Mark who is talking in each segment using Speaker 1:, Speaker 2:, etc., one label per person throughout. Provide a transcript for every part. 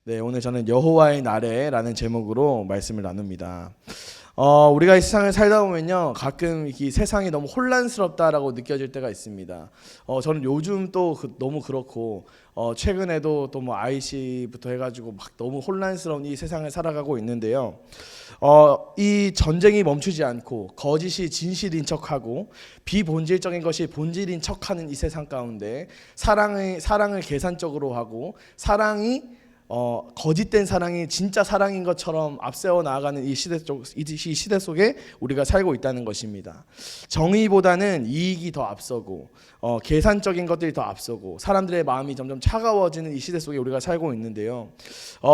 Speaker 1: 네, 오늘 저는 여호와의 날에라는 제목으로 말씀을 나눕니다. 우리가 이 세상을 살다 보면요, 가끔 이 세상이 너무 혼란스럽다라고 느껴질 때가 있습니다. 저는 요즘 또 너무 그렇고, 최근에도 또 뭐 IC부터 해가지고 막 너무 혼란스러운 이 세상을 살아가고 있는데요. 이 전쟁이 멈추지 않고 거짓이 진실인 척하고 비본질적인 것이 본질인 척하는 이 세상 가운데 사랑을 계산적으로 하고 거짓된 사랑이 진짜 사랑인 것처럼 앞세워 나아가는 이 시대 속에 우리가 살고 있다는 것입니다. 정의보다는 이익이 더 앞서고 계산적인 것들이 더 앞서고 사람들의 마음이 점점 차가워지는 이 시대 속에 우리가 살고 있는데요.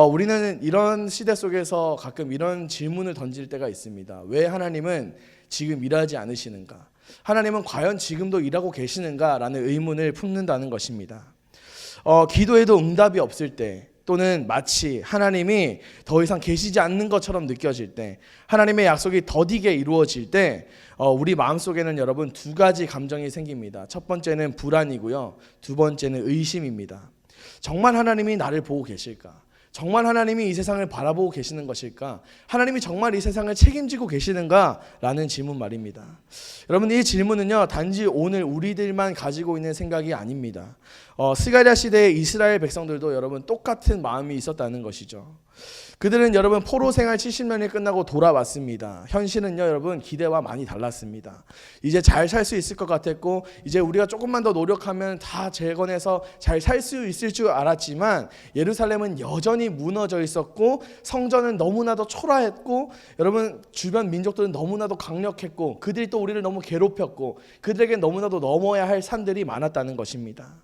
Speaker 1: 우리는 이런 시대 속에서 가끔 이런 질문을 던질 때가 있습니다. 왜 하나님은 지금 일하지 않으시는가? 하나님은 과연 지금도 일하고 계시는가? 라는 의문을 품는다는 것입니다. 기도해도 응답이 없을 때, 또는 마치 하나님이 더 이상 계시지 않는 것처럼 느껴질 때, 하나님의 약속이 더디게 이루어질 때 우리 마음속에는 여러분 두 가지 감정이 생깁니다. 첫 번째는 불안이고요, 두 번째는 의심입니다. 정말 하나님이 나를 보고 계실까? 정말 하나님이 이 세상을 바라보고 계시는 것일까? 하나님이 정말 이 세상을 책임지고 계시는가? 라는 질문 말입니다. 여러분, 이 질문은요, 단지 오늘 우리들만 가지고 있는 생각이 아닙니다. 스가랴 시대의 이스라엘 백성들도 여러분 똑같은 마음이 있었다는 것이죠. 그들은 여러분 포로 생활 70년이 끝나고 돌아왔습니다. 현실은요, 여러분 기대와 많이 달랐습니다. 이제 잘 살 수 있을 것 같았고, 이제 우리가 조금만 더 노력하면 다 재건해서 잘 살 수 있을 줄 알았지만, 예루살렘은 여전히 무너져 있었고, 성전은 너무나도 초라했고, 여러분 주변 민족들은 너무나도 강력했고, 그들이 또 우리를 너무 괴롭혔고, 그들에게 너무나도 넘어야 할 산들이 많았다는 것입니다.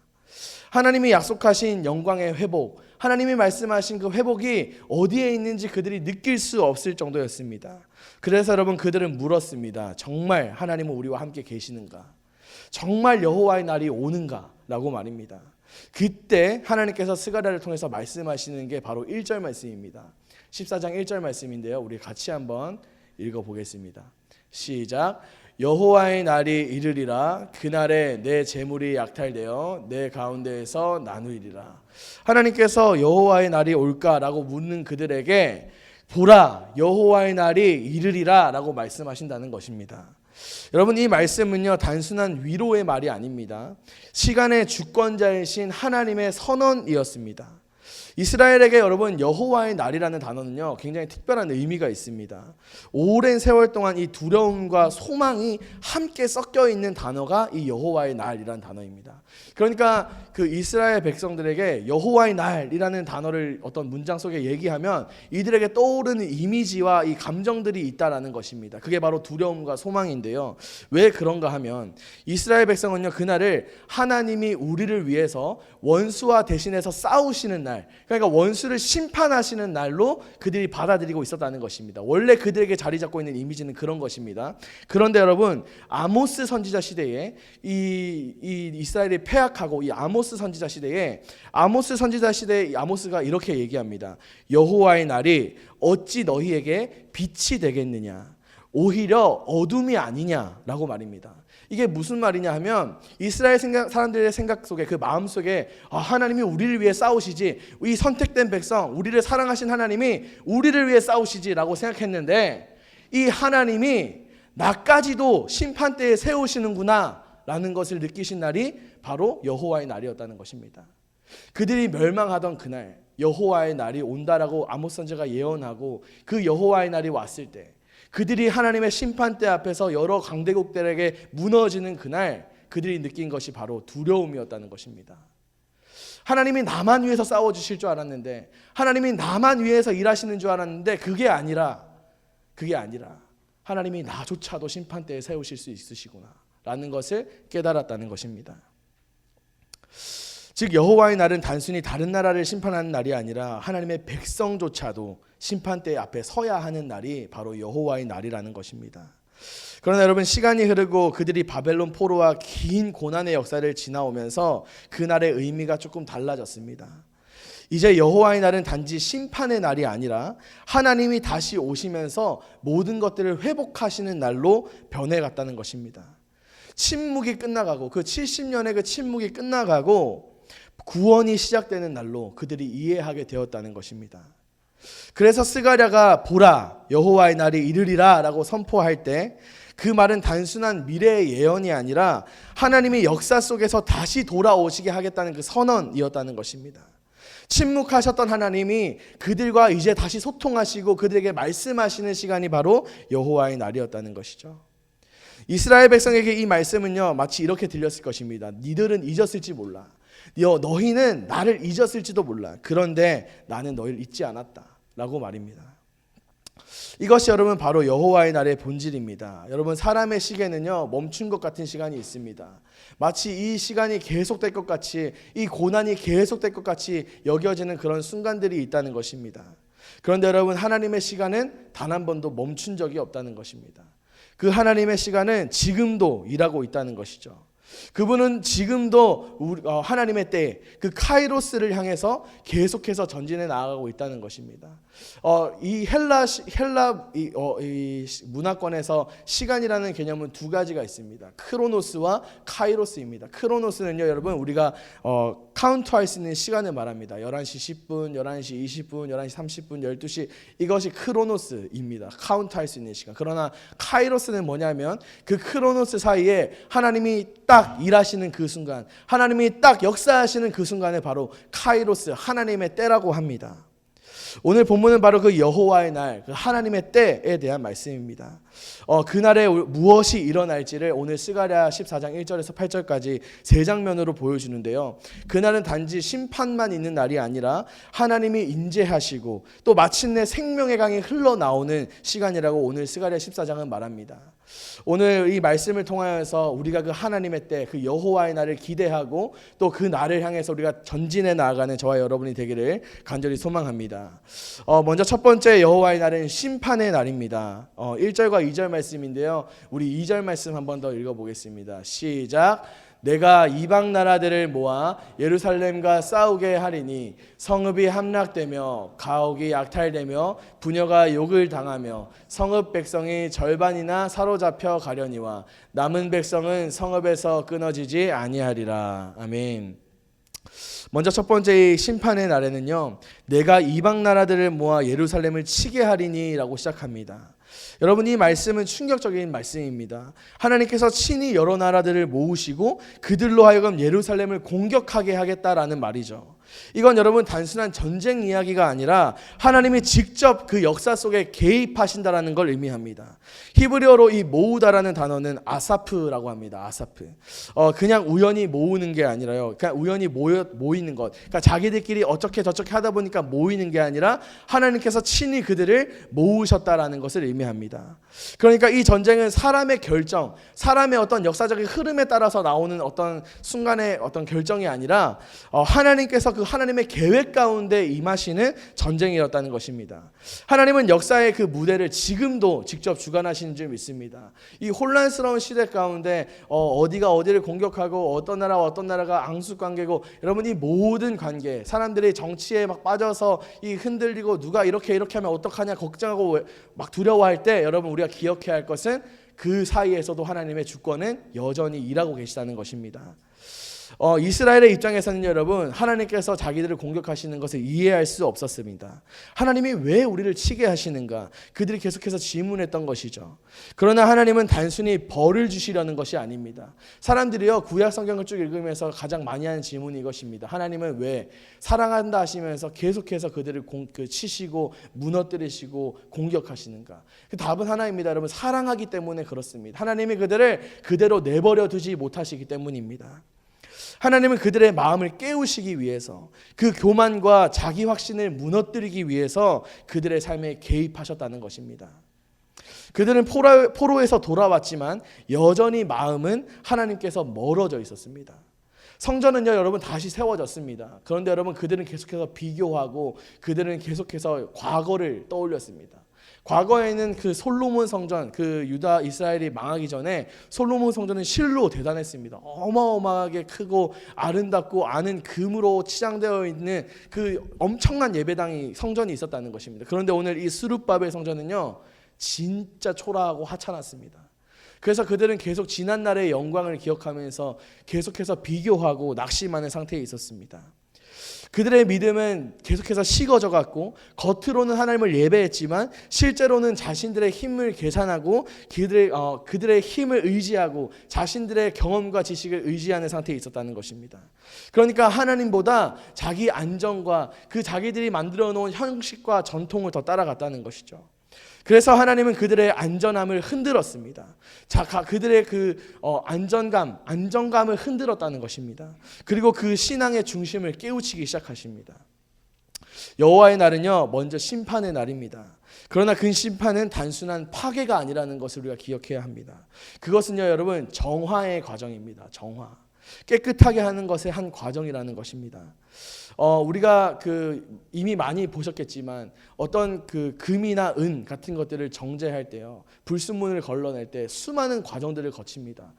Speaker 1: 하나님이 약속하신 영광의 회복, 하나님이 말씀하신 그 회복이 어디에 있는지 그들이 느낄 수 없을 정도였습니다. 그래서 여러분 그들은 물었습니다. 정말 하나님은 우리와 함께 계시는가? 정말 여호와의 날이 오는가? 라고 말입니다. 그때 하나님께서 스가랴를 통해서 말씀하시는 게 바로 1절 말씀입니다. 14장 1절 말씀인데요, 우리 같이 한번 읽어보겠습니다. 시작. 여호와의 날이 이르리라. 그날에 내 재물이 약탈되어 내 가운데에서 나누리라. 하나님께서 여호와의 날이 올까라고 묻는 그들에게 보라, 여호와의 날이 이르리라 라고 말씀하신다는 것입니다. 여러분, 이 말씀은요, 단순한 위로의 말이 아닙니다. 시간의 주권자이신 하나님의 선언이었습니다. 이스라엘에게 여러분 여호와의 날이라는 단어는요, 굉장히 특별한 의미가 있습니다. 오랜 세월 동안 이 두려움과 소망이 함께 섞여 있는 단어가 이 여호와의 날이라는 단어입니다. 그러니까 그 이스라엘 백성들에게 여호와의 날이라는 단어를 어떤 문장 속에 얘기하면 이들에게 떠오르는 이미지와 이 감정들이 있다라는 것입니다. 그게 바로 두려움과 소망인데요. 왜 그런가 하면 이스라엘 백성은요, 그날을 하나님이 우리를 위해서 원수와 대신해서 싸우시는 날, 그러니까 원수를 심판하시는 날로 그들이 받아들이고 있었다는 것입니다. 원래 그들에게 자리 잡고 있는 이미지는 그런 것입니다. 그런데 여러분, 아모스 선지자 시대에 이 이스라엘이 패악하고 이 아모스 선지자 시대에 아모스가 이렇게 얘기합니다. 여호와의 날이 어찌 너희에게 빛이 되겠느냐, 오히려 어둠이 아니냐라고 말입니다. 이게 무슨 말이냐 하면 이스라엘 사람들의 생각 속에, 그 마음 속에 하나님이 우리를 위해 싸우시지, 이 선택된 백성, 우리를 사랑하신 하나님이 우리를 위해 싸우시지라고 생각했는데, 이 하나님이 나까지도 심판대에 세우시는구나 라는 것을 느끼신 날이 바로 여호와의 날이었다는 것입니다. 그들이 멸망하던 그날 여호와의 날이 온다라고 아모스 선지자가 예언하고, 그 여호와의 날이 왔을 때 그들이 하나님의 심판대 앞에서 여러 강대국들에게 무너지는 그날 그들이 느낀 것이 바로 두려움이었다는 것입니다. 하나님이 나만 위해서 싸워주실 줄 알았는데, 하나님이 나만 위해서 일하시는 줄 알았는데, 그게 아니라 하나님이 나조차도 심판대에 세우실 수 있으시구나 라는 것을 깨달았다는 것입니다. 즉 여호와의 날은 단순히 다른 나라를 심판하는 날이 아니라 하나님의 백성조차도 심판대 앞에 서야 하는 날이 바로 여호와의 날이라는 것입니다. 그러나 여러분, 시간이 흐르고 그들이 바벨론 포로와 긴 고난의 역사를 지나오면서 그날의 의미가 조금 달라졌습니다. 이제 여호와의 날은 단지 심판의 날이 아니라 하나님이 다시 오시면서 모든 것들을 회복하시는 날로 변해갔다는 것입니다. 침묵이 끝나가고, 그 70년의 그 침묵이 끝나가고, 구원이 시작되는 날로 그들이 이해하게 되었다는 것입니다. 그래서 스가랴가 보라 여호와의 날이 이르리라 라고 선포할 때 그 말은 단순한 미래의 예언이 아니라 하나님이 역사 속에서 다시 돌아오시게 하겠다는 그 선언이었다는 것입니다. 침묵하셨던 하나님이 그들과 이제 다시 소통하시고 그들에게 말씀하시는 시간이 바로 여호와의 날이었다는 것이죠. 이스라엘 백성에게 이 말씀은요 마치 이렇게 들렸을 것입니다. 니들은 잊었을지 몰라. 너희는 나를 잊었을지도 몰라. 그런데 나는 너희를 잊지 않았다 라고 말입니다. 이것이 여러분 바로 여호와의 날의 본질입니다. 여러분 사람의 시계는요 멈춘 것 같은 시간이 있습니다. 마치 이 시간이 계속될 것 같이 이 고난이 계속될 것 같이 여겨지는 그런 순간들이 있다는 것입니다. 그런데 여러분 하나님의 시간은 단 한 번도 멈춘 적이 없다는 것입니다. 그 하나님의 시간은 지금도 일하고 있다는 것이죠. 그분은 지금도 하나님의 때에 그 카이로스를 향해서 계속해서 전진해 나아가고 있다는 것입니다. 이 헬라 문화권에서 시간이라는 개념은 두 가지가 있습니다. 크로노스와 카이로스입니다. 크로노스는요 여러분 우리가 카운트할 수 있는 시간을 말합니다. 11시 10분, 11시 20분, 11시 30분, 12시 이것이 크로노스입니다. 카운트할 수 있는 시간. 그러나 카이로스는 뭐냐면 그 크로노스 사이에 하나님이 딱 일하시는 그 순간, 하나님이 딱 역사하시는 그 순간에 바로 카이로스, 하나님의 때라고 합니다. 오늘 본문은 바로 그 여호와의 날, 그 하나님의 때에 대한 말씀입니다. 그날에 무엇이 일어날지를 오늘 스가랴 14장 1절에서 8절까지 세 장면으로 보여주는데요. 그날은 단지 심판만 있는 날이 아니라 하나님이 인재하시고 또 마침내 생명의 강이 흘러나오는 시간이라고 오늘 스가랴 14장은 말합니다. 오늘 이 말씀을 통하여서 우리가 그 하나님의 때, 그 여호와의 날을 기대하고 또 그 날을 향해서 우리가 전진해 나아가는 저와 여러분이 되기를 간절히 소망합니다. 먼저 첫 번째 여호와의 날은 심판의 날입니다. 1절과 2절 말씀인데요. 우리 2절 말씀 한 번 더 읽어보겠습니다. 시작. 내가 이방 나라들을 모아 예루살렘과 싸우게 하리니 성읍이 함락되며 가옥이 약탈되며 부녀가 욕을 당하며 성읍 백성이 절반이나 사로잡혀 가려니와 남은 백성은 성읍에서 끊어지지 아니하리라. 아멘. 먼저 첫 번째 심판의 날에는요 내가 이방 나라들을 모아 예루살렘을 치게 하리니 라고 시작합니다. 여러분 이 말씀은 충격적인 말씀입니다. 하나님께서 친히 여러 나라들을 모으시고 그들로 하여금 예루살렘을 공격하게 하겠다라는 말이죠. 이건 여러분 단순한 전쟁 이야기가 아니라 하나님이 직접 그 역사 속에 개입하신다라는 걸 의미합니다. 히브리어로 이 모으다라는 단어는 아사프라고 합니다. 아사프. 그냥 우연히 모으는 게 아니라요. 그냥 우연히 모이는 것. 그러니까 자기들끼리 어떻게 저렇게 하다 보니까 모이는 게 아니라 하나님께서 친히 그들을 모으셨다라는 것을 의미합니다. 그러니까 이 전쟁은 사람의 결정, 사람의 어떤 역사적인 흐름에 따라서 나오는 어떤 순간의 어떤 결정이 아니라 하나님께서 그 하나님의 계획 가운데 임하시는 전쟁이었다는 것입니다. 하나님은 역사의 그 무대를 지금도 직접 주관하시는 줄 믿습니다. 이 혼란스러운 시대 가운데 어디가 어디를 공격하고 어떤 나라와 어떤 나라가 앙숙관계고 여러분 이 모든 관계 사람들이 정치에 막 빠져서 이 흔들리고 누가 이렇게 하면 어떡하냐 걱정하고 막 두려워할 때 여러분 우리가 기억해야 할 것은 그 사이에서도 하나님의 주권은 여전히 일하고 계시다는 것입니다. 이스라엘의 입장에서는 여러분 하나님께서 자기들을 공격하시는 것을 이해할 수 없었습니다. 하나님이 왜 우리를 치게 하시는가 그들이 계속해서 질문했던 것이죠. 그러나 하나님은 단순히 벌을 주시려는 것이 아닙니다. 사람들이요 구약 성경을 쭉 읽으면서 가장 많이 하는 질문이 이것입니다. 하나님은 왜 사랑한다 하시면서 계속해서 그들을 치시고 무너뜨리시고 공격하시는가? 그 답은 하나입니다. 여러분 사랑하기 때문에 그렇습니다. 하나님이 그들을 그대로 내버려 두지 못하시기 때문입니다. 하나님은 그들의 마음을 깨우시기 위해서 그 교만과 자기 확신을 무너뜨리기 위해서 그들의 삶에 개입하셨다는 것입니다. 그들은 포로에서 돌아왔지만 여전히 마음은 하나님께서 멀어져 있었습니다. 성전은요 여러분 다시 세워졌습니다. 그런데 여러분 그들은 계속해서 비교하고 그들은 계속해서 과거를 떠올렸습니다. 과거에는 그 솔로몬 성전, 그 유다 이스라엘이 망하기 전에 솔로몬 성전은 실로 대단했습니다. 어마어마하게 크고 아름답고 아는 금으로 치장되어 있는 그 엄청난 예배당이 성전이 있었다는 것입니다. 그런데 오늘 이 스룹바벨 성전은요 진짜 초라하고 하찮았습니다. 그래서 그들은 계속 지난 날의 영광을 기억하면서 계속해서 비교하고 낙심하는 상태에 있었습니다. 그들의 믿음은 계속해서 식어져 갔고 겉으로는 하나님을 예배했지만 실제로는 자신들의 힘을 계산하고 그들의 힘을 의지하고 자신들의 경험과 지식을 의지하는 상태에 있었다는 것입니다. 그러니까 하나님보다 자기 안정과 그 자기들이 만들어 놓은 형식과 전통을 더 따라갔다는 것이죠. 그래서 하나님은 그들의 안전함을 흔들었습니다. 그들의 안정감을 흔들었다는 것입니다. 그리고 그 신앙의 중심을 깨우치기 시작하십니다. 여호와의 날은요, 먼저 심판의 날입니다. 그러나 그 심판은 단순한 파괴가 아니라는 것을 우리가 기억해야 합니다. 그것은요, 여러분, 정화의 과정입니다. 정화. 깨끗하게 하는 것의 한 과정이라는 것입니다. 우리가 이미 많이 보셨겠지만 어떤 금이나 은 같은 것들을 정제할 때요, 불순물을 걸러낼 때 수많은 과정들을 거칩니다.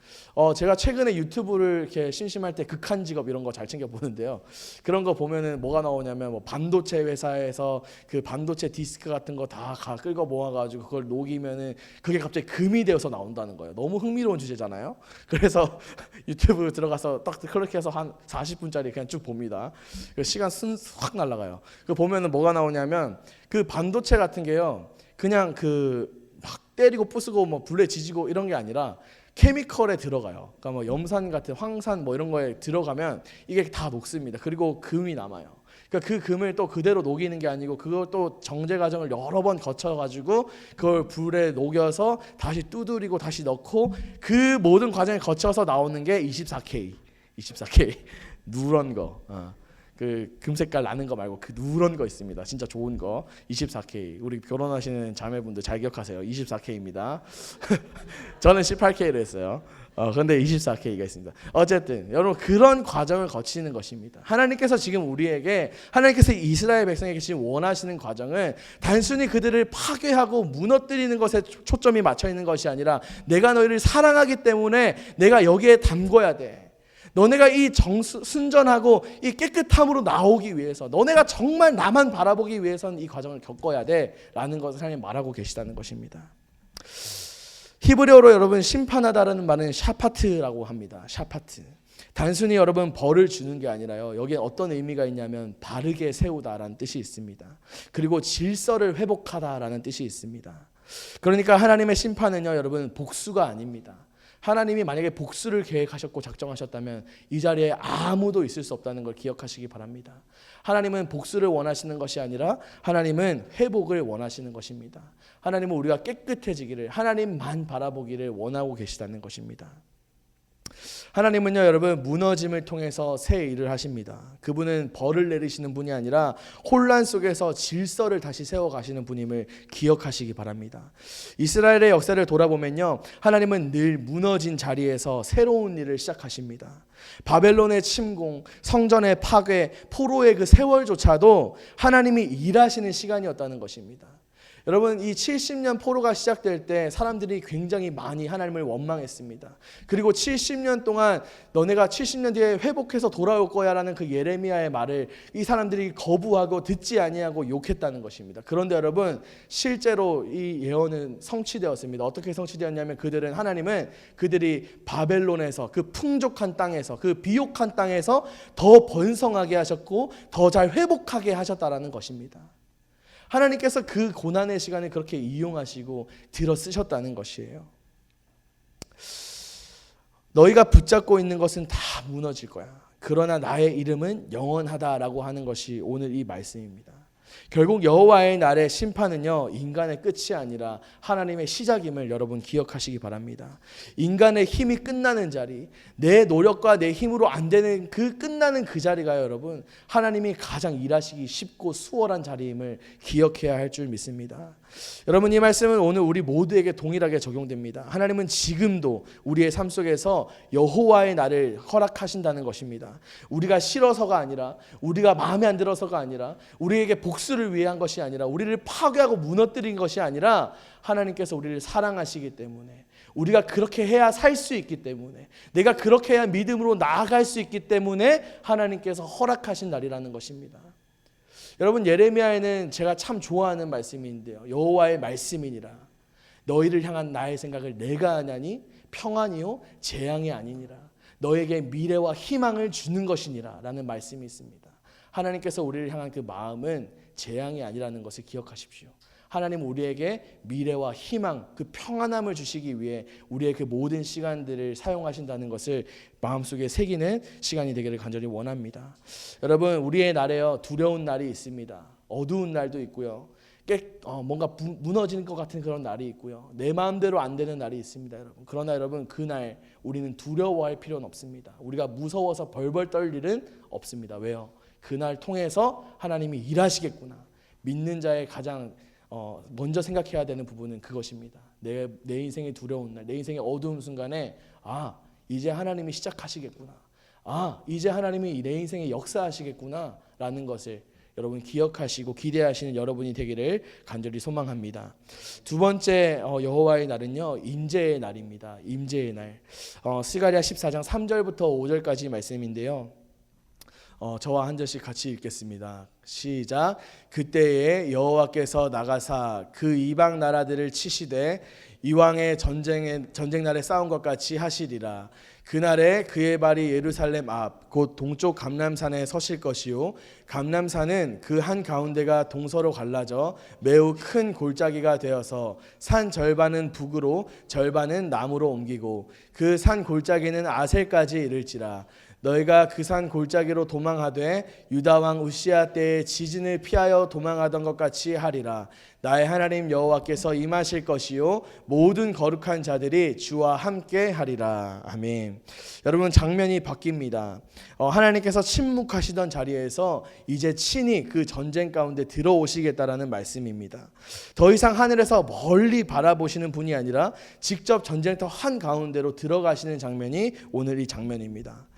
Speaker 1: 제가 최근에 유튜브를 이렇게 심심할 때 극한 직업 이런 거 잘 챙겨 보는데요. 그런 거 보면은 뭐가 나오냐면 뭐 반도체 회사에서 그 반도체 디스크 같은 거 다 끌고 모아가지고 그걸 녹이면은 그게 갑자기 금이 되어서 나온다는 거예요. 너무 흥미로운 주제잖아요. 그래서 유튜브 들어가서 딱 그렇게 해서 한 40분짜리 그냥 쭉 봅니다. 시간 확 날아가요. 그 보면은 뭐가 나오냐면 그 반도체 같은 게요, 그냥 막 때리고 부수고 뭐 불에 지지고 이런 게 아니라 케미컬에 들어가요. 그러니까 뭐 염산 같은 황산 뭐 이런 거에 들어가면 이게 다 녹습니다. 그리고 금이 남아요. 그러니까 그 금을 또 그대로 녹이는 게 아니고 그걸 또 정제 과정을 여러 번 거쳐가지고 그걸 불에 녹여서 다시 두드리고 다시 넣고 그 모든 과정을 거쳐서 나오는 게 24K 누런 거. 그 금색깔 나는 거 말고 그 누런 거 있습니다. 진짜 좋은 거 24K. 우리 결혼하시는 자매분들 잘 기억하세요. 24K입니다. 저는 18K로 했어요. 그런데 24K가 있습니다. 어쨌든 여러분, 그런 과정을 거치는 것입니다. 하나님께서 지금 하나님께서 이스라엘 백성에게 지금 원하시는 과정은 단순히 그들을 파괴하고 무너뜨리는 것에 초점이 맞춰 있는 것이 아니라 내가 너희를 사랑하기 때문에 내가 여기에 담궈야 돼. 너네가 이 순전하고 이 깨끗함으로 나오기 위해서, 너네가 정말 나만 바라보기 위해서는 이 과정을 겪어야 돼 라는 것을 하나님 말하고 계시다는 것입니다. 히브리어로 여러분 심판하다라는 말은 샤파트라고 합니다. 샤파트. 단순히 여러분 벌을 주는 게 아니라요, 여기에 어떤 의미가 있냐면 바르게 세우다라는 뜻이 있습니다. 그리고 질서를 회복하다라는 뜻이 있습니다. 그러니까 하나님의 심판은요, 여러분 복수가 아닙니다. 하나님이 만약에 복수를 계획하셨고 작정하셨다면 이 자리에 아무도 있을 수 없다는 걸 기억하시기 바랍니다. 하나님은 복수를 원하시는 것이 아니라 하나님은 회복을 원하시는 것입니다. 하나님은 우리가 깨끗해지기를, 하나님만 바라보기를 원하고 계시다는 것입니다. 하나님은요, 여러분, 무너짐을 통해서 새 일을 하십니다. 그분은 벌을 내리시는 분이 아니라 혼란 속에서 질서를 다시 세워가시는 분임을 기억하시기 바랍니다. 이스라엘의 역사를 돌아보면요, 하나님은 늘 무너진 자리에서 새로운 일을 시작하십니다. 바벨론의 침공, 성전의 파괴, 포로의 그 세월조차도 하나님이 일하시는 시간이었다는 것입니다. 여러분, 이 70년 포로가 시작될 때 사람들이 굉장히 많이 하나님을 원망했습니다. 그리고 70년 동안 너네가 70년 뒤에 회복해서 돌아올 거야 라는 그 예레미야의 말을 이 사람들이 거부하고 듣지 아니하고 욕했다는 것입니다. 그런데 여러분, 실제로 이 예언은 성취되었습니다. 어떻게 성취되었냐면 하나님은 그들이 바벨론에서, 그 풍족한 땅에서, 그 비옥한 땅에서 더 번성하게 하셨고 더 잘 회복하게 하셨다라는 것입니다. 하나님께서 그 고난의 시간을 그렇게 이용하시고 들어 쓰셨다는 것이에요. 너희가 붙잡고 있는 것은 다 무너질 거야. 그러나 나의 이름은 영원하다라고 하는 것이 오늘 이 말씀입니다. 결국 여호와의 날의 심판은요, 인간의 끝이 아니라 하나님의 시작임을 여러분 기억하시기 바랍니다. 인간의 힘이 끝나는 자리, 내 노력과 내 힘으로 안 되는 그 끝나는 그 자리가 여러분 하나님이 가장 일하시기 쉽고 수월한 자리임을 기억해야 할 줄 믿습니다. 여러분, 이 말씀은 오늘 우리 모두에게 동일하게 적용됩니다. 하나님은 지금도 우리의 삶 속에서 여호와의 날을 허락하신다는 것입니다. 우리가 싫어서가 아니라, 우리가 마음에 안 들어서가 아니라, 우리에게 복수를 위해 한 것이 아니라, 우리를 파괴하고 무너뜨린 것이 아니라 하나님께서 우리를 사랑하시기 때문에, 우리가 그렇게 해야 살 수 있기 때문에, 내가 그렇게 해야 믿음으로 나아갈 수 있기 때문에 하나님께서 허락하신 날이라는 것입니다. 여러분, 예레미야에는 제가 참 좋아하는 말씀인데요, 여호와의 말씀이니라, 너희를 향한 나의 생각을 내가 아냐니 평안이요 재앙이 아니니라. 너에게 미래와 희망을 주는 것이니라 라는 말씀이 있습니다. 하나님께서 우리를 향한 그 마음은 재앙이 아니라는 것을 기억하십시오. 하나님은 우리에게 미래와 희망, 그 평안함을 주시기 위해 우리의 그 모든 시간들을 사용하신다는 것을 마음속에 새기는 시간이 되기를 간절히 원합니다. 여러분, 우리의 날에요 두려운 날이 있습니다. 어두운 날도 있고요. 뭔가 무너지는 것 같은 그런 날이 있고요. 내 마음대로 안 되는 날이 있습니다, 여러분. 그러나 여러분, 그날 우리는 두려워할 필요는 없습니다. 우리가 무서워서 벌벌 떨 일은 없습니다. 왜요? 그날 통해서 하나님이 일하시겠구나. 믿는 자의 가장 먼저 생각해야 되는 부분은 그것입니다. 내 인생의 두려운 날, 내 인생의 어두운 순간에 이제 하나님이 시작하시겠구나. 이제 하나님이 내 인생에 역사하시겠구나 라는 것을 여러분 기억하시고 기대하시는 여러분이 되기를 간절히 소망합니다. 두 번째 여호와의 날은요, 임재의 날입니다. 임재의 날. 스가랴 14장 3절부터 5절까지 말씀인데요. 저와 한 절씩 같이 읽겠습니다. 시작. 그때에 여호와께서 나가사 그 이방 나라들을 치시되 이왕의 전쟁 날에 싸운 것 같이 하시리라. 그날에 그의 발이 예루살렘 앞 곧 동쪽 감람산에 서실 것이요 감람산은 그 한 가운데가 동서로 갈라져 매우 큰 골짜기가 되어서 산 절반은 북으로 절반은 남으로 옮기고 그 산 골짜기는 아셀까지 이를지라. 너희가 그 산 골짜기로 도망하되 유다 왕 우시야 때에 지진을 피하여 도망하던 것 같이 하리라. 나의 하나님 여호와께서 임하실 것이요 모든 거룩한 자들이 주와 함께 하리라. 아멘. 여러분, 장면이 바뀝니다. 하나님께서 침묵하시던 자리에서 이제 친히 그 전쟁 가운데 들어오시겠다라는 말씀입니다. 더 이상 하늘에서 멀리 바라보시는 분이 아니라 직접 전쟁터 한 가운데로 들어가시는 장면이 오늘 이 장면입니다.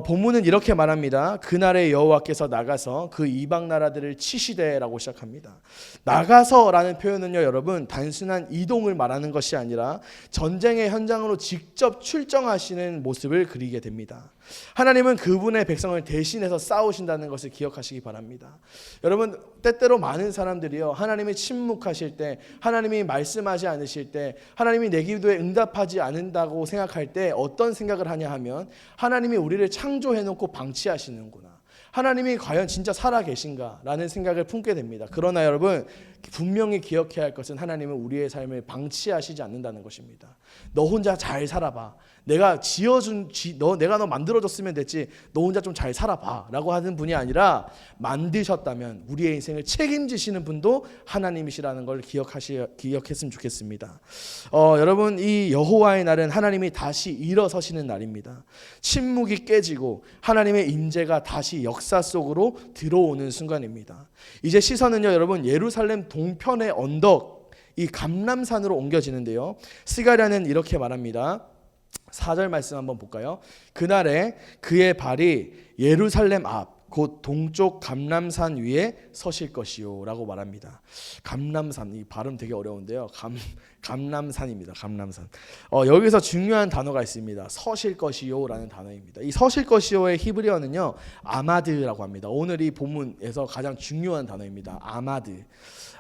Speaker 1: 본문은 이렇게 말합니다. 그날에 여호와께서 나가서 그 이방 나라들을 치시되라고 시작합니다. 나가서라는 표현은요, 여러분, 단순한 이동을 말하는 것이 아니라 전쟁의 현장으로 직접 출정하시는 모습을 그리게 됩니다. 하나님은 그분의 백성을 대신해서 싸우신다는 것을 기억하시기 바랍니다. 여러분, 때때로 많은 사람들이요, 하나님이 침묵하실 때, 하나님이 말씀하지 않으실 때, 하나님이 내 기도에 응답하지 않는다고 생각할 때 어떤 생각을 하냐 하면 하나님이 우리를 창조해놓고 방치하시는구나, 하나님이 과연 진짜 살아계신가 라는 생각을 품게 됩니다. 그러나 여러분, 분명히 기억해야 할 것은 하나님은 우리의 삶을 방치하시지 않는다는 것입니다. 너 혼자 잘 살아봐. 내가 내가 너 만들어줬으면 됐지. 너 혼자 좀 잘 살아봐 라고 하는 분이 아니라 만드셨다면 우리의 인생을 책임지시는 분도 하나님이시라는 걸 기억했으면 좋겠습니다. 여러분, 이 여호와의 날은 하나님이 다시 일어서시는 날입니다. 침묵이 깨지고 하나님의 임재가 다시 역사 속으로 들어오는 순간입니다. 이제 시선은요, 여러분, 예루살렘 동편의 언덕, 이 감람산으로 옮겨지는데요. 스가랴는 이렇게 말합니다. 4절 말씀 한번 볼까요? 그날에 그의 발이 예루살렘 앞 곧 동쪽 감람산 위에 서실 것이요 라고 말합니다. 감람산, 이 발음 되게 어려운데요. 감람산입니다. 감람산. 여기서 중요한 단어가 있습니다. 서실 것이요 라는 단어입니다. 이 서실 것이요의 히브리어는요, 아마드라고 합니다. 오늘 이 본문에서 가장 중요한 단어입니다. 아마드.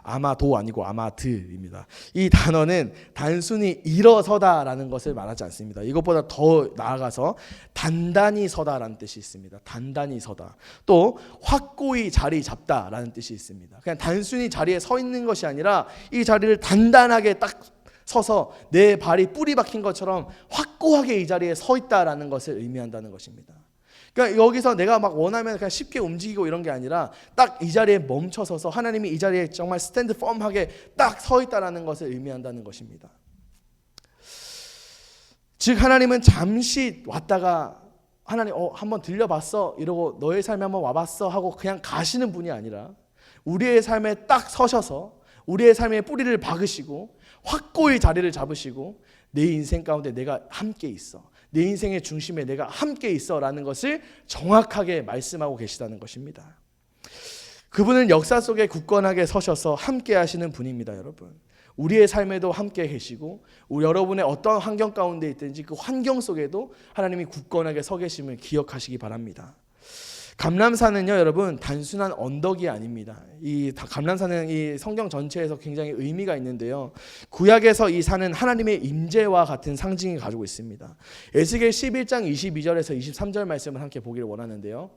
Speaker 1: 아마도 아니고 아마드입니다. 이 단어는 단순히 일어서다라는 것을 말하지 않습니다. 이것보다 더 나아가서 단단히 서다라는 뜻이 있습니다. 단단히 서다. 또 확고히 자리 잡다라는 뜻이 있습니다. 그냥 단순히 자리에 서 있는 것이 아니라 이 자리를 단단하게 딱 서서 내 발이 뿌리 박힌 것처럼 확고하게 이 자리에 서 있다라는 것을 의미한다는 것입니다. 그러니까 여기서 내가 막 원하면 그냥 쉽게 움직이고 이런 게 아니라 딱 이 자리에 멈춰서서 하나님이 이 자리에 정말 스탠드 펌하게 딱 서 있다라는 것을 의미한다는 것입니다. 즉, 하나님은 잠시 왔다가 하나님 한번 들려봤어 이러고 너의 삶에 한번 와봤어 하고 그냥 가시는 분이 아니라 우리의 삶에 딱 서셔서 우리의 삶에 뿌리를 박으시고 확고히 자리를 잡으시고 내 인생 가운데 내가 함께 있어, 내 인생의 중심에 내가 함께 있어 라는 것을 정확하게 말씀하고 계시다는 것입니다. 그분은 역사 속에 굳건하게 서셔서 함께 하시는 분입니다. 여러분, 우리의 삶에도 함께 계시고 여러분의 어떤 환경 가운데 있든지 그 환경 속에도 하나님이 굳건하게 서 계심을 기억하시기 바랍니다. 감람산은요, 여러분 단순한 언덕이 아닙니다. 이 감람산은 이 성경 전체에서 굉장히 의미가 있는데요. 구약에서 이 산은 하나님의 임재와 같은 상징을 가지고 있습니다. 에스겔 11장 22절에서 23절 말씀을 함께 보기를 원하는데요.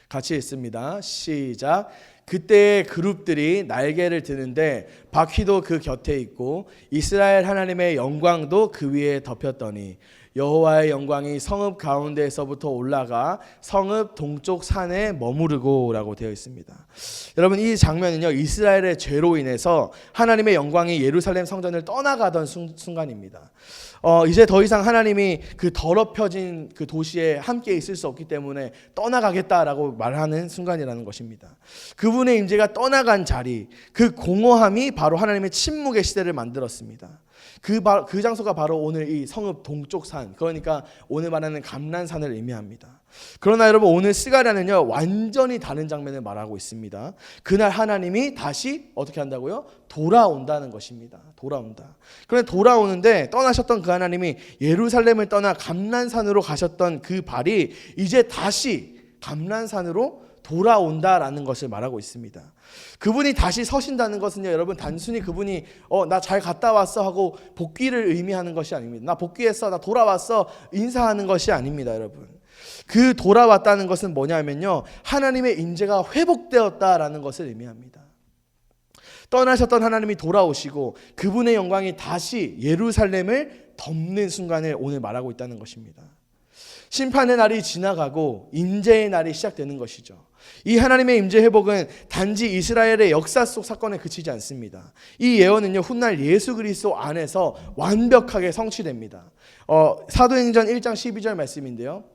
Speaker 1: 같이 읽습니다. 시작. 그때 그룹들이 날개를 드는데 바퀴도 그 곁에 있고 이스라엘 하나님의 영광도 그 위에 덮였더니 여호와의 영광이 성읍 가운데에서부터 올라가 성읍 동쪽 산에 머무르고 라고 되어 있습니다. 여러분, 이 장면은요, 이스라엘의 죄로 인해서 하나님의 영광이 예루살렘 성전을 떠나가던 순간입니다. 이제 더 이상 하나님이 그 더럽혀진 그 도시에 함께 있을 수 없기 때문에 떠나가겠다라고 말하는 순간이라는 것입니다. 그분의 임재가 떠나간 자리, 그 공허함이 바로 하나님의 침묵의 시대를 만들었습니다. 그 장소가 바로 오늘 이 성읍 동쪽 산, 그러니까 오늘 말하는 감람산을 의미합니다. 그러나 여러분, 오늘 스가랴는요, 완전히 다른 장면을 말하고 있습니다. 그날 하나님이 다시 어떻게 한다고요? 돌아온다는 것입니다. 돌아온다. 그런데 돌아오는데 떠나셨던 그 하나님이 예루살렘을 떠나 감람산으로 가셨던 그 발이 이제 다시 감람산으로 돌아온다라는 것을 말하고 있습니다. 그분이 다시 서신다는 것은요, 여러분, 단순히 그분이 나 잘 갔다 왔어 하고 복귀를 의미하는 것이 아닙니다. 나 복귀했어, 나 돌아왔어 인사하는 것이 아닙니다. 여러분, 그 돌아왔다는 것은 뭐냐면요, 하나님의 임재가 회복되었다라는 것을 의미합니다. 떠나셨던 하나님이 돌아오시고 그분의 영광이 다시 예루살렘을 덮는 순간을 오늘 말하고 있다는 것입니다. 심판의 날이 지나가고 임재의 날이 시작되는 것이죠. 이 하나님의 임재 회복은 단지 이스라엘의 역사 속 사건에 그치지 않습니다. 이 예언은요, 훗날 예수 그리스도 안에서 완벽하게 성취됩니다. 사도행전 1장 12절 말씀인데요.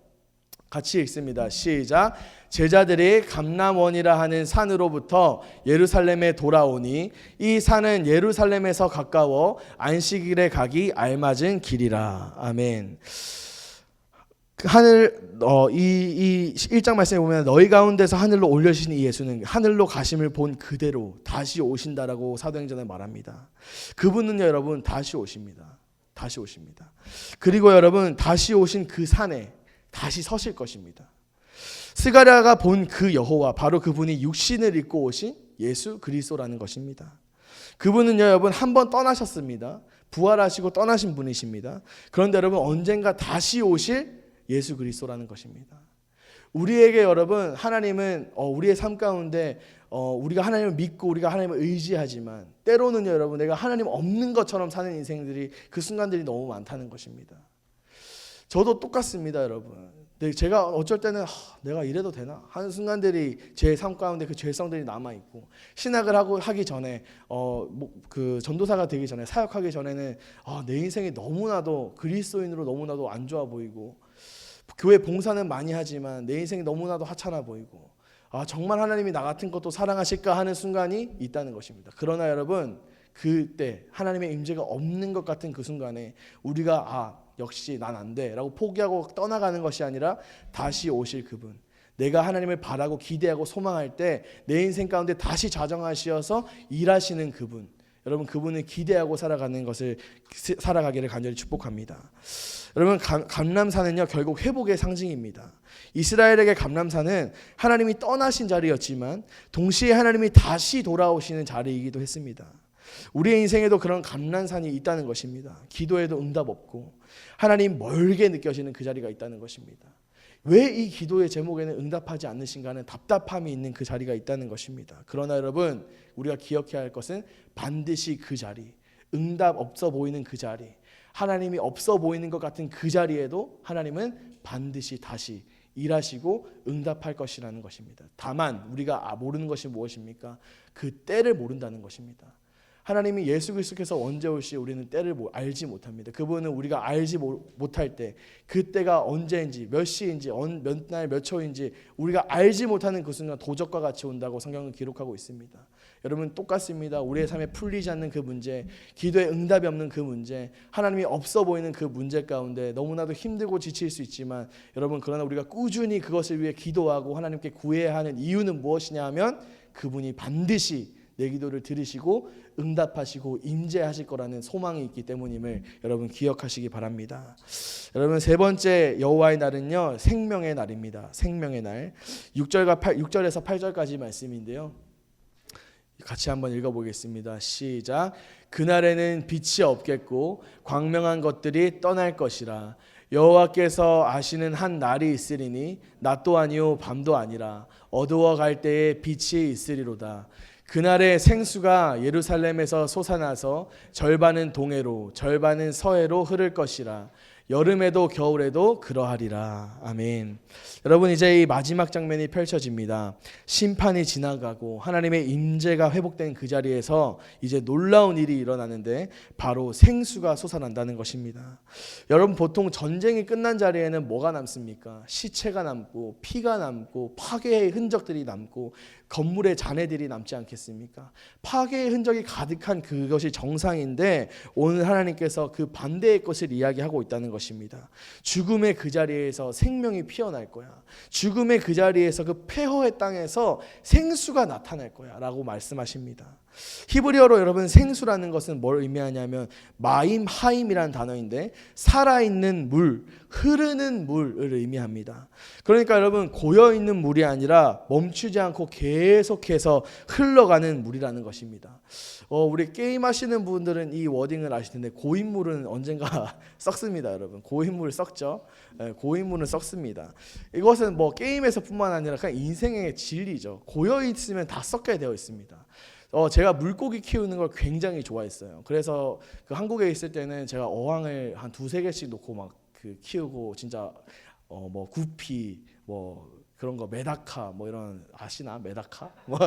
Speaker 1: 같이 읽습니다. 시작. 제자들이 감람원이라 하는 산으로부터 예루살렘에 돌아오니 이 산은 예루살렘에서 가까워 안식일에 가기 알맞은 길이라. 아멘. 이 1장 말씀에 보면 너희 가운데서 하늘로 올려주신 이 예수는 하늘로 가심을 본 그대로 다시 오신다라고 사도행전에 말합니다. 그분은요, 여러분, 다시 오십니다. 다시 오십니다. 그리고 여러분, 다시 오신 그 산에 다시 서실 것입니다. 스가랴가 본 그 여호와, 바로 그분이 육신을 입고 오신 예수 그리스도라는 것입니다. 그분은요, 여러분, 한번 떠나셨습니다. 부활하시고 떠나신 분이십니다. 그런데 여러분, 언젠가 다시 오실 예수 그리스도라는 것입니다. 우리에게 여러분, 하나님은 우리의 삶 가운데 우리가 하나님을 믿고 우리가 하나님을 의지하지만 때로는 여러분, 내가 하나님 없는 것처럼 사는 인생들이, 그 순간들이 너무 많다는 것입니다. 저도 똑같습니다, 여러분. 제가 어쩔 때는 내가 이래도 되나 하는 순간들이 제 삶 가운데 그 죄성들이 남아 있고, 신학을 하기 전에 그 전도사가 되기 전에, 사역하기 전에는 내 인생이 너무나도 그리스도인으로 너무나도 안 좋아 보이고, 교회 봉사는 많이 하지만 내 인생이 너무나도 하찮아 보이고, 정말 하나님이 나 같은 것도 사랑하실까 하는 순간이 있다는 것입니다. 그러나 여러분, 그때 하나님의 임재가 없는 것 같은 그 순간에 우리가 역시 난 안 돼 라고 포기하고 떠나가는 것이 아니라 다시 오실 그분, 내가 하나님을 바라고 기대하고 소망할 때 내 인생 가운데 다시 자정하시어서 일하시는 그분, 여러분, 그분을 기대하고 살아가기를 간절히 축복합니다. 여러분, 감람산은요, 결국 회복의 상징입니다. 이스라엘에게 감람산은 하나님이 떠나신 자리였지만 동시에 하나님이 다시 돌아오시는 자리이기도 했습니다. 우리의 인생에도 그런 감람산이 있다는 것입니다. 기도에도 응답 없고 하나님 멀게 느껴지는 그 자리가 있다는 것입니다. 왜 이 기도의 제목에는 응답하지 않으신가 하는 답답함이 있는 그 자리가 있다는 것입니다. 그러나 여러분, 우리가 기억해야 할 것은 반드시 그 자리, 응답 없어 보이는 그 자리, 하나님이 없어 보이는 것 같은 그 자리에도 하나님은 반드시 다시 일하시고 응답할 것이라는 것입니다. 다만 우리가 모르는 것이 무엇입니까? 그 때를 모른다는 것입니다. 하나님이 예수 그리스도께서 언제 올지 우리는 때를 알지 못합니다. 그분은 우리가 알지 못할 때, 그때가 언제인지, 몇 시인지, 몇 날 몇 초인지 우리가 알지 못하는 그 순간 도적과 같이 온다고 성경은 기록하고 있습니다. 여러분, 똑같습니다. 우리의 삶에 풀리지 않는 그 문제, 기도에 응답이 없는 그 문제, 하나님이 없어 보이는 그 문제 가운데 너무나도 힘들고 지칠 수 있지만, 여러분, 그러나 우리가 꾸준히 그것을 위해 기도하고 하나님께 구해야 하는 이유는 무엇이냐 하면 그분이 반드시 내 기도를 들으시고 응답하시고 임재하실 거라는 소망이 있기 때문임을 여러분 기억하시기 바랍니다. 여러분 세 번째 여호와의 날은요, 생명의 날입니다. 생명의 날. 6절에서 8절까지 말씀인데요. 같이 한번 읽어보겠습니다. 시작. 그날에는 빛이 없겠고 광명한 것들이 떠날 것이라. 여호와께서 아시는 한 날이 있으리니 낮도 아니요 밤도 아니라 어두워 갈 때에 빛이 있으리로다. 그날에 생수가 예루살렘에서 솟아나서 절반은 동해로 절반은 서해로 흐를 것이라. 여름에도 겨울에도 그러하리라. 아멘. 여러분 이제 이 마지막 장면이 펼쳐집니다. 심판이 지나가고 하나님의 임재가 회복된 그 자리에서 이제 놀라운 일이 일어나는데 바로 생수가 솟아난다는 것입니다. 여러분 보통 전쟁이 끝난 자리에는 뭐가 남습니까? 시체가 남고 피가 남고 파괴의 흔적들이 남고 건물의 잔해들이 남지 않겠습니까? 파괴의 흔적이 가득한 그것이 정상인데 오늘 하나님께서 그 반대의 것을 이야기하고 있다는 것입니다. 죽음의 그 자리에서 생명이 피어날 거야. 죽음의 그 자리에서 그 폐허의 땅에서 생수가 나타날 거야 라고 말씀하십니다. 히브리어로 여러분 생수라는 것은 뭘 의미하냐면 마임 하임이라는 단어인데 살아있는 물, 흐르는 물을 의미합니다. 그러니까 여러분 고여있는 물이 아니라 멈추지 않고 계속해서 흘러가는 물이라는 것입니다. 우리 게임 하시는 분들은 이 워딩을 아실 텐데 고인물은 언젠가 썩습니다. 여러분 고인물 썩죠. 고인물은 썩습니다. 이것은 뭐 게임에서뿐만 아니라 그냥 인생의 진리죠. 고여있으면 다 썩게 되어 있습니다. 제가 물고기 키우는 걸 굉장히 좋아했어요. 그래서 그 한국에 있을 때는 제가 어항을 한 2-3개씩 놓고 막 그 키우고 진짜 뭐 구피 뭐 그런 거 메다카 뭐 이런 아시나 메다카 뭐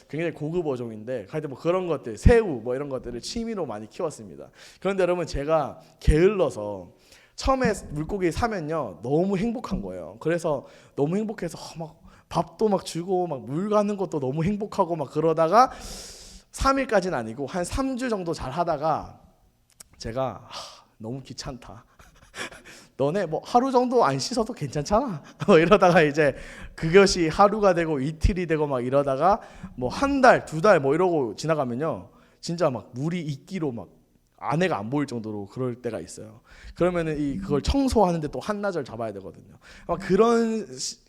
Speaker 1: 굉장히 고급 어종인데 하여튼 뭐 그런 것들 새우 뭐 이런 것들을 취미로 많이 키웠습니다. 그런데 여러분 제가 게을러서 처음에 물고기 사면요 너무 행복한 거예요. 그래서 너무 행복해서 막 밥도 막 주고 막 물 가는 것도 너무 행복하고 막 그러다가 3일까지는 아니고 한 3주 정도 잘 하다가 제가 너무 귀찮다. 너네 뭐 하루 정도 안 씻어도 괜찮잖아. 이러다가 이제 그것이 하루가 되고 이틀이 되고 막 이러다가 뭐 한 달, 2달 뭐 이러고 지나가면요. 진짜 막 물이 이끼로 막 안에가 안 보일 정도로 그럴 때가 있어요. 그러면은 그걸 청소하는데 또 한나절 잡아야 되거든요. 아마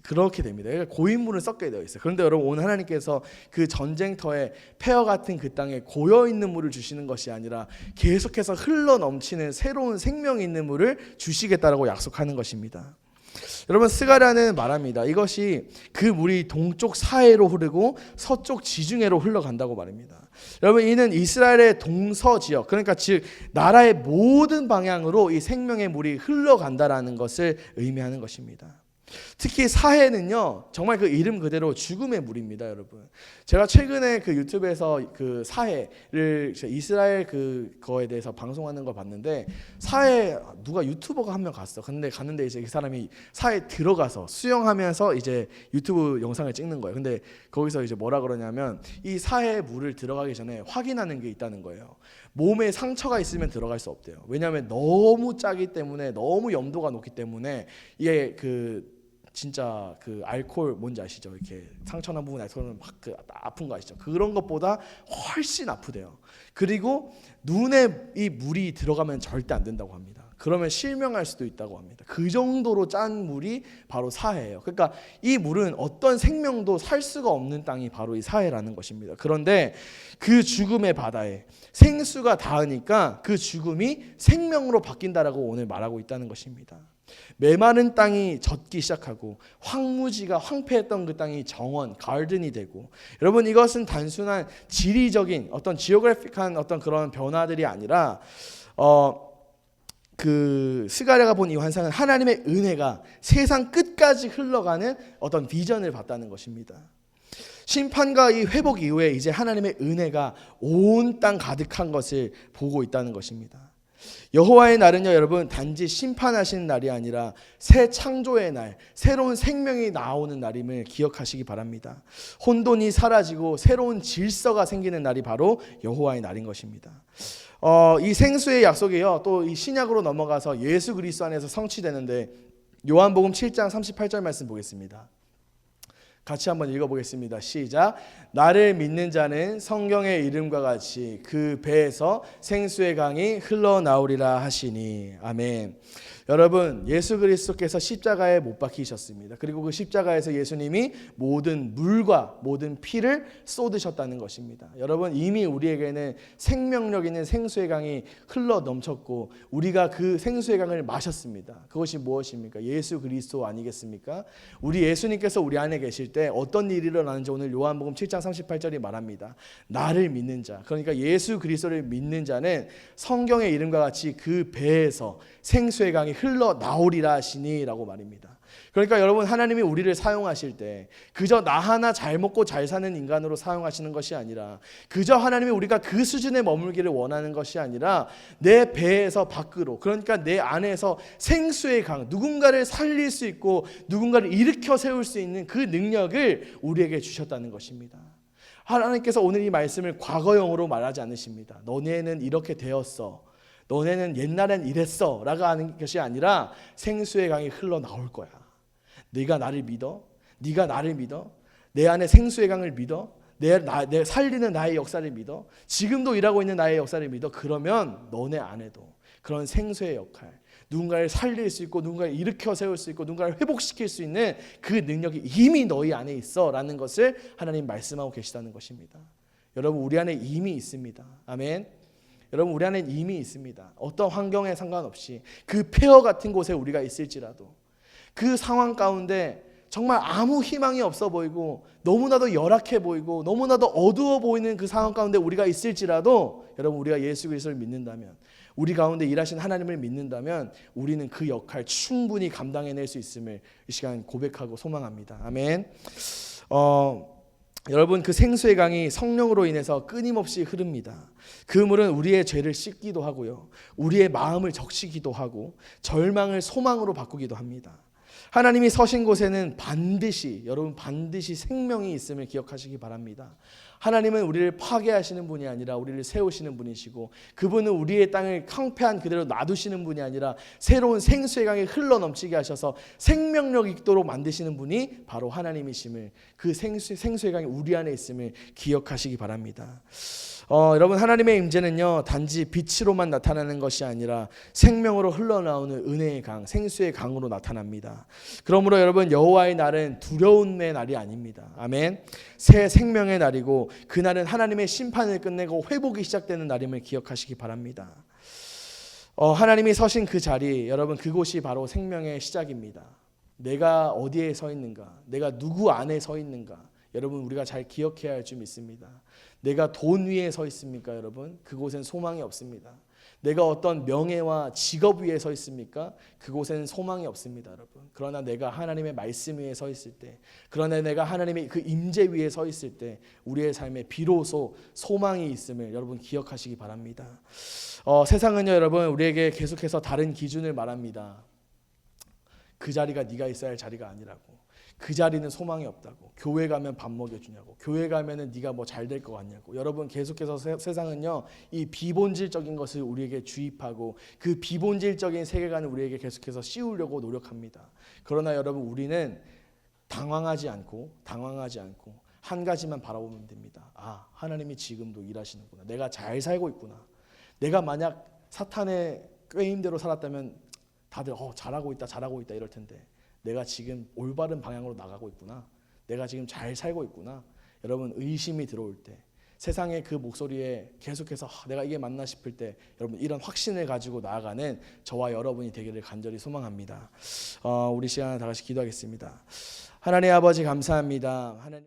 Speaker 1: 그렇게 됩니다. 고인물을 썩게 되어 있어요. 그런데 여러분 오늘 하나님께서 그 전쟁터에 폐허 같은 그 땅에 고여 있는 물을 주시는 것이 아니라 계속해서 흘러 넘치는 새로운 생명 있는 물을 주시겠다라고 약속하는 것입니다. 여러분 스가랴는 말합니다. 이것이 그 물이 동쪽 사해로 흐르고 서쪽 지중해로 흘러간다고 말합니다. 여러분 이는 이스라엘의 동서 지역 그러니까 즉 나라의 모든 방향으로 이 생명의 물이 흘러간다라는 것을 의미하는 것입니다. 특히 사해는요 정말 그 이름 그대로 죽음의 물입니다. 여러분 제가 최근에 그 유튜브에서 그 사해를 이스라엘 그거에 대해서 방송하는 걸 봤는데 사해 누가 유튜버가 한 명 갔어. 근데 갔는데 이제 그 사람이 사해 들어가서 수영하면서 이제 유튜브 영상을 찍는 거예요. 근데 거기서 이제 뭐라 그러냐면 이 사해 물을 들어가기 전에 확인하는 게 있다는 거예요. 몸에 상처가 있으면 들어갈 수 없대요. 왜냐하면 너무 짜기 때문에 너무 염도가 높기 때문에 이게 진짜 그 알코올 뭔지 아시죠? 이렇게 상처난 부분 알코올은 막 아픈 거 아시죠? 그런 것보다 훨씬 아프대요. 그리고 눈에 이 물이 들어가면 절대 안 된다고 합니다. 그러면 실명할 수도 있다고 합니다. 그 정도로 짠 물이 바로 사해예요. 그러니까 이 물은 어떤 생명도 살 수가 없는 땅이 바로 이 사해라는 것입니다. 그런데 그 죽음의 바다에 생수가 닿으니까 그 죽음이 생명으로 바뀐다라고 오늘 말하고 있다는 것입니다. 메마른 땅이 젖기 시작하고 황무지가 황폐했던 그 땅이 정원, 가든이 되고 여러분 이것은 단순한 지리적인 어떤 지오그래픽한 어떤 그런 변화들이 아니라 그 스가랴가 본 이 환상은 하나님의 은혜가 세상 끝까지 흘러가는 어떤 비전을 봤다는 것입니다. 심판과 이 회복 이후에 이제 하나님의 은혜가 온 땅 가득한 것을 보고 있다는 것입니다. 여호와의 날은요 여러분 단지 심판하시는 날이 아니라 새 창조의 날, 새로운 생명이 나오는 날임을 기억하시기 바랍니다. 혼돈이 사라지고 새로운 질서가 생기는 날이 바로 여호와의 날인 것입니다. 이 생수의 약속이요 또 이 신약으로 넘어가서 예수 그리스도 안에서 성취되는데 요한복음 7장 38절 말씀 보겠습니다. 같이 한번 읽어보겠습니다. 시작. 나를 믿는 자는 성경의 이름과 같이 그 배에서 생수의 강이 흘러나오리라 하시니. 아멘. 여러분, 예수 그리스도께서 십자가에 못 박히셨습니다. 그리고 그 십자가에서 예수님이 모든 물과 모든 피를 쏟으셨다는 것입니다. 여러분, 이미 우리에게는 생명력 있는 생수의 강이 흘러 넘쳤고 우리가 그 생수의 강을 마셨습니다. 그것이 무엇입니까? 예수 그리스도 아니겠습니까? 우리 예수님께서 우리 안에 계실 때 어떤 일이 일어나는지 오늘 요한복음 7장 38절이 말합니다. 나를 믿는 자, 그러니까 예수 그리스도를 믿는 자는 성경의 이름과 같이 그 배에서 생수의 강이 흘러나오리라 하시니 라고 말입니다. 그러니까 여러분, 하나님이 우리를 사용하실 때 그저 나 하나 잘 먹고 잘 사는 인간으로 사용하시는 것이 아니라, 그저 하나님이 우리가 그 수준에 머물기를 원하는 것이 아니라 내 배에서 밖으로, 그러니까 내 안에서 생수의 강, 누군가를 살릴 수 있고 누군가를 일으켜 세울 수 있는 그 능력을 우리에게 주셨다는 것입니다. 하나님께서 오늘 이 말씀을 과거형으로 말하지 않으십니다. 너네는 이렇게 되었어, 너네는 옛날엔 이랬어 라고 하는 것이 아니라 생수의 강이 흘러나올 거야. 네가 나를 믿어? 네가 나를 믿어? 내 안에 생수의 강을 믿어? 내 살리는 나의 역사를 믿어? 지금도 일하고 있는 나의 역사를 믿어? 그러면 너네 안에도 그런 생수의 역할, 누군가를 살릴 수 있고 누군가를 일으켜 세울 수 있고 누군가를 회복시킬 수 있는 그 능력이 이미 너희 안에 있어 라는 것을 하나님 말씀하고 계시다는 것입니다. 여러분, 우리 안에 이미 있습니다. 아멘. 여러분, 우리 안에 이미 있습니다. 어떤 환경에 상관없이 그 폐허 같은 곳에 우리가 있을지라도, 그 상황 가운데 정말 아무 희망이 없어 보이고 너무나도 열악해 보이고 너무나도 어두워 보이는 그 상황 가운데 우리가 있을지라도, 여러분, 우리가 예수 그리스도를 믿는다면, 우리 가운데 일하신 하나님을 믿는다면 우리는 그 역할 충분히 감당해낼 수 있음을 이 시간 고백하고 소망합니다. 아멘. 여러분, 그 생수의 강이 성령으로 인해서 끊임없이 흐릅니다. 그 물은 우리의 죄를 씻기도 하고요, 우리의 마음을 적시기도 하고 절망을 소망으로 바꾸기도 합니다. 하나님이 서신 곳에는 반드시, 여러분, 반드시 생명이 있음을 기억하시기 바랍니다. 하나님은 우리를 파괴하시는 분이 아니라 우리를 세우시는 분이시고, 그분은 우리의 땅을 황폐한 그대로 놔두시는 분이 아니라 새로운 생수의 강이 흘러넘치게 하셔서 생명력 있도록 만드시는 분이 바로 하나님이심을, 그 생수의 강이 우리 안에 있음을 기억하시기 바랍니다. 여러분, 하나님의 임재는요, 단지 빛으로만 나타나는 것이 아니라 생명으로 흘러나오는 은혜의 강, 생수의 강으로 나타납니다. 그러므로 여러분, 여호와의 날은 두려움의 날이 아닙니다. 아멘. 새 생명의 날이고 그날은 하나님의 심판을 끝내고 회복이 시작되는 날임을 기억하시기 바랍니다. 하나님이 서신 그 자리, 여러분, 그곳이 바로 생명의 시작입니다. 내가 어디에 서 있는가, 내가 누구 안에 서 있는가, 여러분, 우리가 잘 기억해야 할 줄 믿습니다. 내가 돈 위에 서 있습니까? 여러분, 그곳엔 소망이 없습니다. 내가 어떤 명예와 직업 위에 서 있습니까? 그곳에는 소망이 없습니다, 여러분. 그러나 내가 하나님의 말씀 위에 서 있을 때, 그러나 내가 하나님의 그 임재 위에 서 있을 때 우리의 삶에 비로소 소망이 있음을 여러분 기억하시기 바랍니다. 세상은요, 여러분, 우리에게 계속해서 다른 기준을 말합니다. 그 자리가 네가 있어야 할 자리가 아니라고. 그 자리는 소망이 없다고. 교회 가면 밥 먹여주냐고. 교회 가면은 네가 뭐 잘 될 것 같냐고. 여러분, 계속해서 세상은요, 이 비본질적인 것을 우리에게 주입하고 그 비본질적인 세계관을 우리에게 계속해서 씌우려고 노력합니다. 그러나 여러분, 우리는 당황하지 않고 한 가지만 바라보면 됩니다. 아, 하나님이 지금도 일하시는구나. 내가 잘 살고 있구나. 내가 만약 사탄의 꾀임대로 살았다면 다들 잘하고 있다 이럴 텐데, 내가 지금 올바른 방향으로 나가고 있구나. 내가 지금 잘 살고 있구나. 여러분, 의심이 들어올 때, 세상의 그 목소리에 계속해서 내가 이게 맞나 싶을 때, 여러분, 이런 확신을 가지고 나아가는 저와 여러분이 되기를 간절히 소망합니다. 우리 시간 다 같이 기도하겠습니다. 하나님 아버지, 감사합니다. 하나님